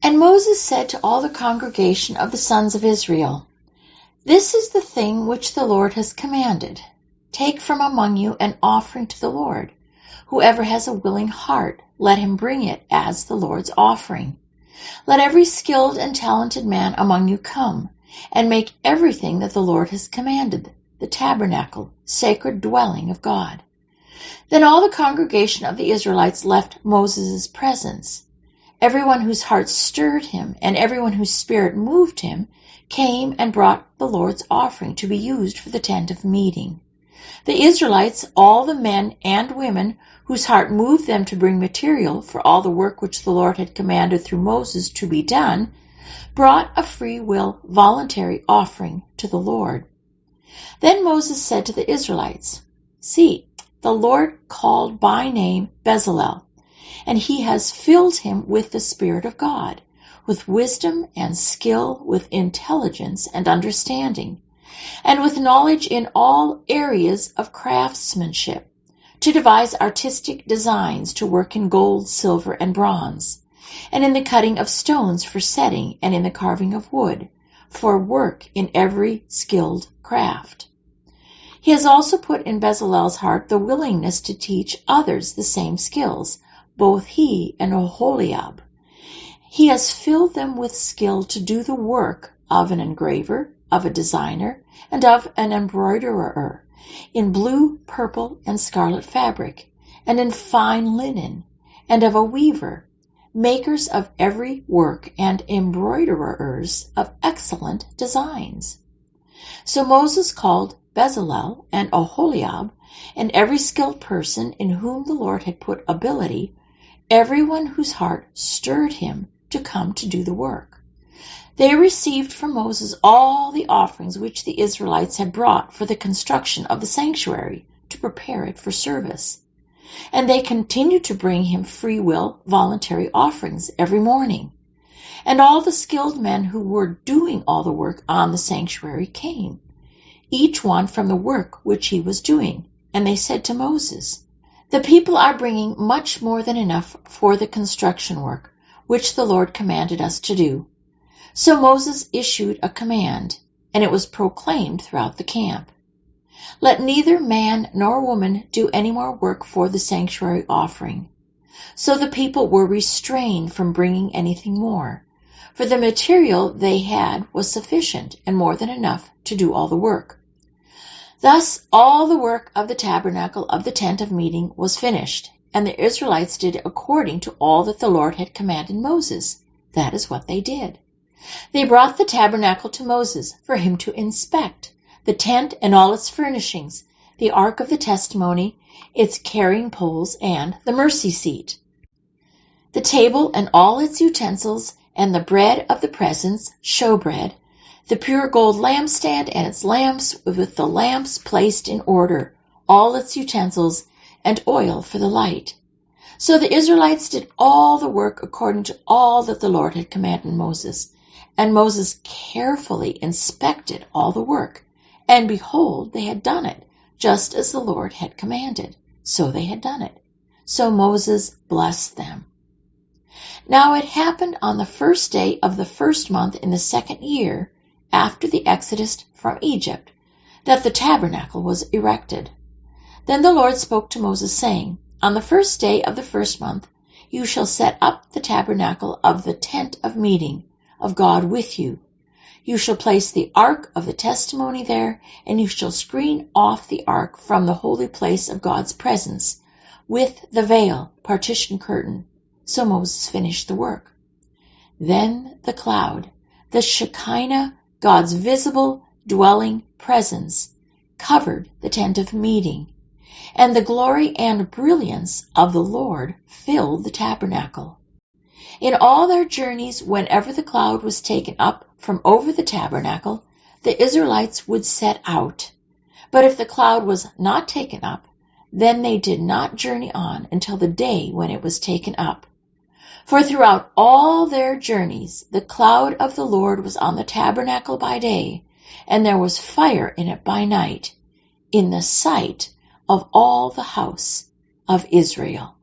And Moses said to all the congregation of the sons of Israel, This is the thing which the Lord has commanded. Take from among you an offering to the Lord. Whoever has a willing heart, let him bring it as the Lord's offering. Let every skilled and talented man among you come, and make everything that the Lord has commanded, the tabernacle, sacred dwelling of God. Then all the congregation of the Israelites left Moses' presence. Everyone whose heart stirred him, and everyone whose spirit moved him, came and brought the Lord's offering to be used for the tent of meeting. The Israelites, all the men and women whose heart moved them to bring material for all the work which the Lord had commanded through Moses to be done, brought a free will voluntary offering to the Lord. Then Moses said to the Israelites, See, the Lord called by name Bezalel, and he has filled him with the Spirit of God, with wisdom and skill, with intelligence and understanding, and with knowledge in all areas of craftsmanship, to devise artistic designs, to work in gold, silver, and bronze, and in the cutting of stones for setting, and in the carving of wood, for work in every skilled craft. He has also put in Bezalel's heart the willingness to teach others the same skills, both he and Oholiab. He has filled them with skill to do the work of an engraver, of a designer, and of an embroiderer, in blue, purple, and scarlet fabric, and in fine linen, and of a weaver, makers of every work, and embroiderers of excellent designs. So Moses called Bezalel and Oholiab, and every skilled person in whom the Lord had put ability, everyone whose heart stirred him to come to do the work. They received from Moses all the offerings which the Israelites had brought for the construction of the sanctuary, to prepare it for service. And they continued to bring him free will, voluntary offerings every morning. And all the skilled men who were doing all the work on the sanctuary came, each one from the work which he was doing. And they said to Moses, The people are bringing much more than enough for the construction work, which the Lord commanded us to do. So Moses issued a command, and it was proclaimed throughout the camp. Let neither man nor woman do any more work for the sanctuary offering. So the people were restrained from bringing anything more, for the material they had was sufficient and more than enough to do all the work. Thus all the work of the tabernacle of the tent of meeting was finished, and the Israelites did according to all that the Lord had commanded Moses. That is what they did. They brought the tabernacle to Moses for him to inspect, the tent and all its furnishings, the ark of the testimony, its carrying poles, and the mercy seat, the table and all its utensils, and the bread of the presence, showbread, the pure gold lampstand and its lamps, with the lamps placed in order, all its utensils, and oil for the light. So the Israelites did all the work according to all that the Lord had commanded Moses. And Moses carefully inspected all the work, and behold, they had done it, just as the Lord had commanded. So they had done it. So Moses blessed them. Now it happened on the first day of the first month in the second year after the exodus from Egypt, that the tabernacle was erected. Then the Lord spoke to Moses, saying, On the first day of the first month you shall set up the tabernacle of the tent of meeting of God with you. You shall place the ark of the testimony there, and you shall screen off the ark from the holy place of God's presence with the veil, partition curtain. So Moses finished the work. Then the cloud, the Shekinah, God's visible dwelling presence, covered the tent of meeting, and the glory and brilliance of the Lord filled the tabernacle. In all their journeys, whenever the cloud was taken up from over the tabernacle, the Israelites would set out. But if the cloud was not taken up, then they did not journey on until the day when it was taken up. For throughout all their journeys, the cloud of the Lord was on the tabernacle by day, and there was fire in it by night, in the sight of all the house of Israel.